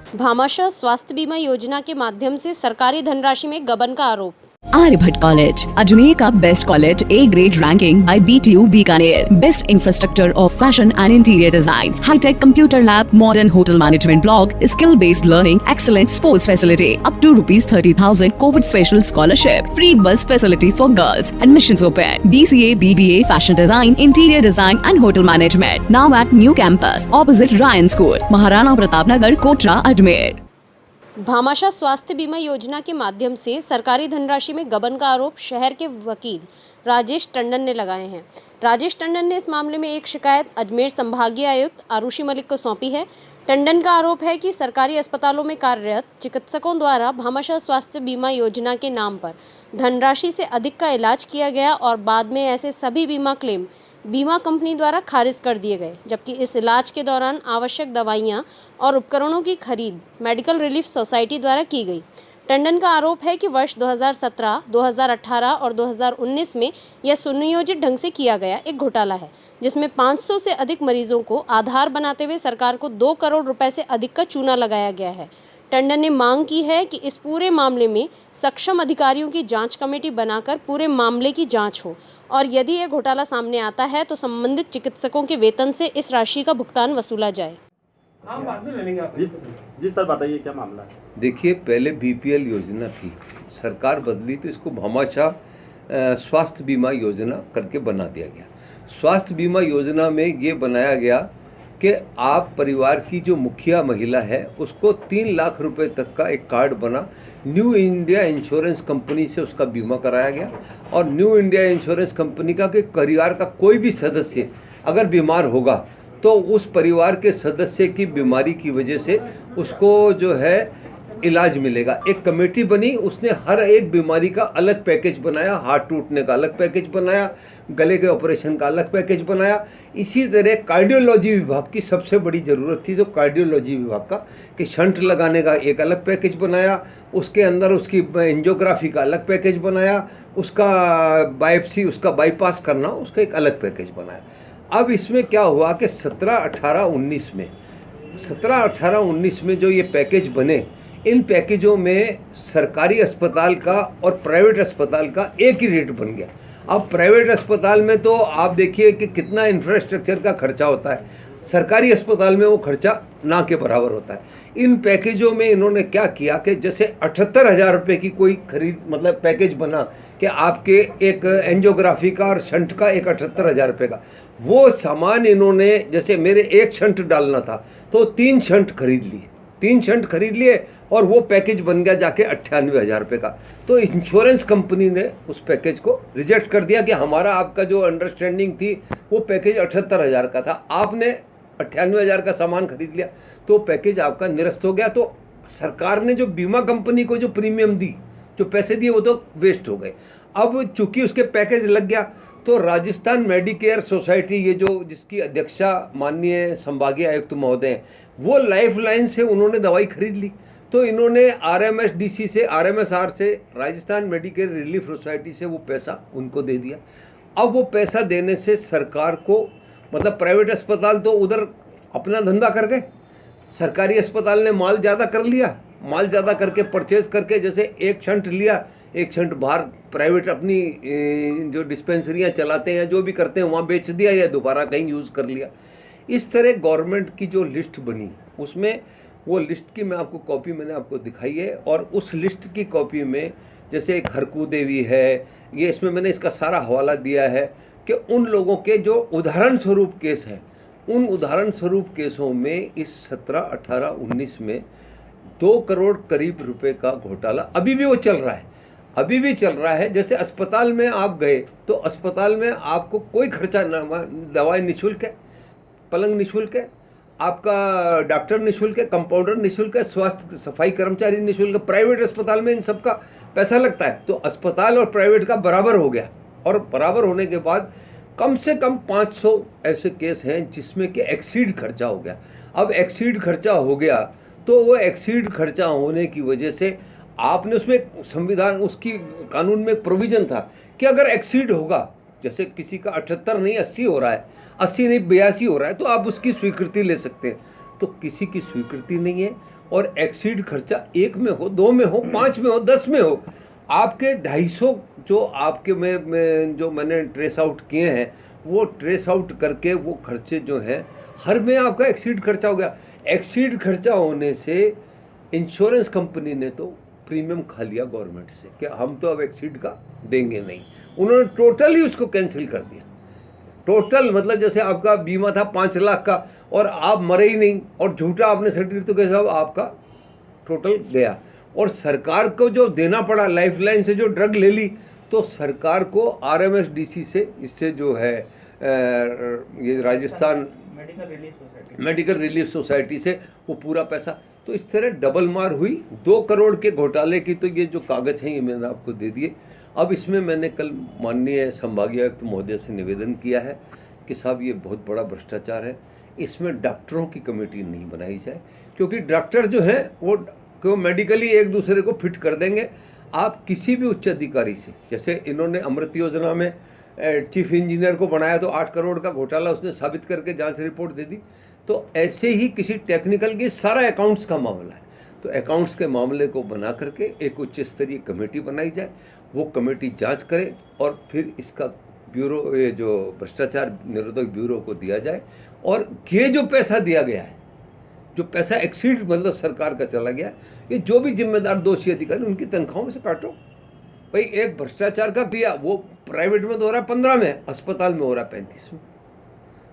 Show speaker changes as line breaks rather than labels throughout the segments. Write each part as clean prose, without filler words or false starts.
भामाशाह स्वास्थ्य बीमा योजना के माध्यम से सरकारी धनराशि में गबन का आरोप।
Aryabhatta College, अजमेर का best college, A grade ranking by BTU Bikaner, best infrastructure of fashion and interior design, hi-tech computer lab, modern hotel management block, skill based learning, excellent sports facility, up to ₹30,000 covid special scholarship, free bus facility for girls, admissions open, BCA, BBA, fashion design, interior design and hotel management, now at new campus opposite Ryan school, Maharana Pratap Nagar, Kotra, Ajmer.
Bhamashah स्वास्थ्य बीमा योजना के माध्यम से सरकारी धनराशि में गबन का आरोप शहर के वकील राजेश टंडन ने लगाए हैं। राजेश टंडन ने इस मामले में एक शिकायत अजमेर संभागीय आयुक्त आरुषि मलिक को सौंपी है। टंडन का आरोप है कि सरकारी अस्पतालों में कार्यरत चिकित्सकों द्वारा भामाशाह स्वास्थ्य बीमा योजना के नाम पर धनराशि से अधिक का इलाज किया गया और बाद में ऐसे सभी बीमा क्लेम बीमा कंपनी द्वारा खारिज कर दिए गए, जबकि इस इलाज के दौरान आवश्यक दवाइयां और उपकरणों की खरीद मेडिकल रिलीफ सोसाइटी द्वारा की गई। टंडन का आरोप है कि वर्ष 2017, 2018 और 2019 में यह सुनियोजित ढंग से किया गया एक घोटाला है, जिसमें 500 से अधिक मरीजों को आधार बनाते हुए सरकार को 2 करोड़ रुपए से अधिक का चूना लगाया गया है। टंडन ने मांग की है कि इस पूरे मामले में सक्षम अधिकारियों की जांच कमेटी बनाकर पूरे मामले की जांच हो और यदि यह घोटाला सामने आता है तो संबंधित चिकित्सकों के वेतन से इस राशि का भुगतान वसूला जाए।
जी सर, बताइए क्या मामला है।
देखिए, पहले BPL योजना थी, सरकार बदली तो इसको भामाशाह स्वास्थ्य बीमा योजना करके बना दिया गया। स्वास्थ्य बीमा योजना में ये बनाया गया कि आप परिवार की जो मुखिया महिला है उसको 3 लाख रुपए तक का एक कार्ड बना, न्यू इंडिया इंश्योरेंस कंपनी से उसका बीमा कराया गया। और न्यू इंडिया इंश्योरेंस कंपनी का कि परिवार का कोई भी सदस्य अगर बीमार होगा तो उस परिवार के सदस्य की बीमारी की वजह से उसको जो है इलाज मिलेगा। एक कमेटी बनी, उसने हर एक बीमारी का अलग पैकेज बनाया, हार्ट टूटने का अलग पैकेज बनाया, गले के ऑपरेशन का अलग पैकेज बनाया। इसी तरह कार्डियोलॉजी विभाग की सबसे बड़ी ज़रूरत थी, तो कार्डियोलॉजी विभाग का कि शंट लगाने का एक अलग पैकेज बनाया, उसके अंदर उसकी एंजियोग्राफी का अलग पैकेज बनाया, उसका बायोप्सी, उसका बाईपास करना, उसका एक अलग पैकेज बनाया। अब इसमें क्या हुआ कि 17, 18, 19 में जो ये पैकेज बने, इन पैकेजों में सरकारी अस्पताल का और प्राइवेट अस्पताल का एक ही रेट बन गया। अब प्राइवेट अस्पताल में तो आप देखिए कि कितना इंफ्रास्ट्रक्चर का खर्चा होता है, सरकारी अस्पताल में वो खर्चा ना के बराबर होता है। इन पैकेजों में इन्होंने क्या किया कि जैसे 78,000 रुपये की कोई खरीद मतलब पैकेज बना कि आपके एक एंजियोग्राफी का और शंट का एक 78,000 रुपये का, वो सामान इन्होंने जैसे मेरे एक शंट डालना था तो 3 शंट खरीद लिए और वो पैकेज बन गया जाके 98,000 रुपये का। तो इंश्योरेंस कंपनी ने उस पैकेज को रिजेक्ट कर दिया कि हमारा आपका जो अंडरस्टैंडिंग थी वो पैकेज 78,000 का था, आपने 98,000 का सामान खरीद लिया तो पैकेज आपका निरस्त हो गया। तो सरकार ने जो बीमा कंपनी को जो प्रीमियम दी, जो पैसे दिए, वो तो वेस्ट हो गए। अब चूंकि उसके पैकेज लग गया तो राजस्थान मेडिकेयर सोसाइटी, ये जो जिसकी अध्यक्षा माननीय संभागीय आयुक्त महोदय हैं, वो लाइफलाइन से उन्होंने दवाई खरीद ली। तो इन्होंने RMSDC से, RMSR से, राजस्थान मेडिकेयर रिलीफ सोसाइटी से वो पैसा उनको दे दिया। अब वो पैसा देने से सरकार को मतलब प्राइवेट अस्पताल तो उधर अपना धंधा कर गए, सरकारी अस्पताल ने माल ज़्यादा कर लिया, माल ज़्यादा करके परचेज करके जैसे एक शंट लिया, एक शंट बाहर प्राइवेट अपनी जो डिस्पेंसरियां चलाते हैं, जो भी करते हैं, वहाँ बेच दिया या दोबारा कहीं यूज़ कर लिया। इस तरह गवर्नमेंट की जो लिस्ट बनी, उसमें वो लिस्ट की मैं आपको कॉपी मैंने आपको दिखाई है। और उस लिस्ट की कॉपी में जैसे एक हरकू देवी है, ये इसमें मैंने इसका सारा हवाला दिया है कि उन लोगों के जो उदाहरण स्वरूप केस हैं, उन उदाहरण स्वरूप केसों में इस 17, 18, 19 में 2 करोड़ करीब रुपए का घोटाला अभी भी वो चल रहा है। जैसे अस्पताल में आप गए तो अस्पताल में आपको कोई खर्चा ना, दवाई निःशुल्क है, पलंग निःशुल्क है, आपका डॉक्टर निःशुल्क है, कंपाउंडर निःशुल्क है, स्वास्थ्य सफाई कर्मचारी निःशुल्क है। प्राइवेट अस्पताल में इन सब का पैसा लगता है। तो अस्पताल और प्राइवेट का बराबर हो गया, और बराबर होने के बाद कम से कम 500 ऐसे केस हैं जिसमें कि एक्सीड खर्चा हो गया। अब एक्सीड खर्चा हो गया तो वो एक्सीड खर्चा होने की वजह से आपने उसमें संविधान, उसकी कानून में प्रोविज़न था कि अगर एक्सीड होगा, जैसे किसी का 78 नहीं 80 हो रहा है, 80 नहीं 82 हो रहा है, तो आप उसकी स्वीकृति ले सकते हैं। तो किसी की स्वीकृति नहीं है। और एक्सीड खर्चा 1 में हो, 2 में हो, 5 में हो, 10 में हो, आपके 250 जो आपके में जो मैंने ट्रेस आउट किए हैं, वो ट्रेस आउट करके वो खर्चे जो हैं हर में आपका एक्सीड खर्चा हो गया। एक्सीड खर्चा होने से इंश्योरेंस कंपनी ने तो प्रीमियम खा लिया गवर्नमेंट से कि हम तो अब एक्सीड का देंगे नहीं। उन्होंने टोटल ही उसको कैंसिल कर दिया। टोटल मतलब जैसे आपका बीमा था 5 लाख का और आप मरे ही नहीं और झूठा आपने सर्टिफिकेट, तो कैसे आपका टोटल गया। और सरकार को जो देना पड़ा, लाइफलाइन से जो ड्रग ले ली, तो सरकार को RMSDC से, इससे जो है ये राजस्थान मेडिकल रिलीफ सोसाइटी से वो पूरा पैसा, तो इस तरह डबल मार हुई। 2 करोड़ के घोटाले की तो ये जो कागज़ हैं ये मैंने आपको दे दिए। अब इसमें मैंने कल माननीय संभागीय आयुक्त महोदय से निवेदन किया है कि साहब ये बहुत बड़ा भ्रष्टाचार है, इसमें डॉक्टरों की कमेटी नहीं बनाई जाए, क्योंकि डॉक्टर जो है वो क्यों मेडिकली एक दूसरे को फिट कर देंगे। आप किसी भी उच्च अधिकारी से, जैसे इन्होंने अमृत योजना में चीफ इंजीनियर को बनाया तो 8 करोड़ का घोटाला उसने साबित करके जांच रिपोर्ट दे दी, तो ऐसे ही किसी टेक्निकल की सारा अकाउंट्स का मामला है, तो अकाउंट्स के मामले को बना करके एक उच्च स्तरीय कमेटी बनाई जाए, वो कमेटी जांच करे और फिर इसका ब्यूरो, ये जो भ्रष्टाचार निरोधक ब्यूरो को दिया जाए। और ये जो पैसा दिया गया है, जो पैसा एक्सीड मतलब सरकार का चला गया, ये जो भी जिम्मेदार दोषी अधिकारी उनकी तनख्वाहों में से काटो। भाई एक भ्रष्टाचार का दिया, वो प्राइवेट में तो हो रहा है 15 में, अस्पताल में हो रहा है 35 में।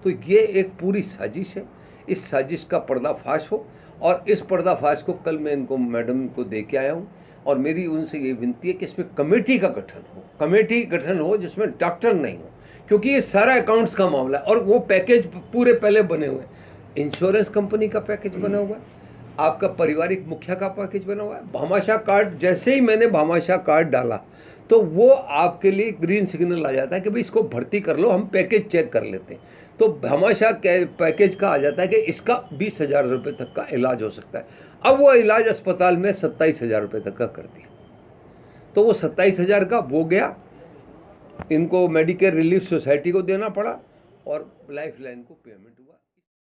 तो ये एक पूरी साजिश है। इस साजिश का पर्दाफाश हो, और इस पर्दाफाश को कल मैं इनको मैडम को दे के आया हूँ, और मेरी उनसे ये विनती है कि इसमें कमेटी का गठन हो, कमेटी गठन हो जिसमें डॉक्टर नहीं हो, क्योंकि ये सारा अकाउंट्स का मामला है। और वो पैकेज पूरे पहले बने हुए हैं, इंश्योरेंस कंपनी का पैकेज बना हुआ है, आपका पारिवारिक मुखिया का पैकेज बना हुआ है, भामाशाह कार्ड। जैसे ही मैंने भामाशाह कार्ड डाला तो वो आपके लिए ग्रीन सिग्नल आ जाता है कि भाई इसको भर्ती कर लो, हम पैकेज चेक कर लेते हैं। तो भामाशाह पैकेज का आ जाता है कि इसका 20,000 रुपये तक का इलाज हो सकता है। अब वो इलाज अस्पताल में 27,000 रुपये तक का कर दिया, तो वो 27,000 का वो गया, इनको मेडिकल रिलीफ सोसाइटी को देना पड़ा और लाइफलाइन को पेमेंट हुआ।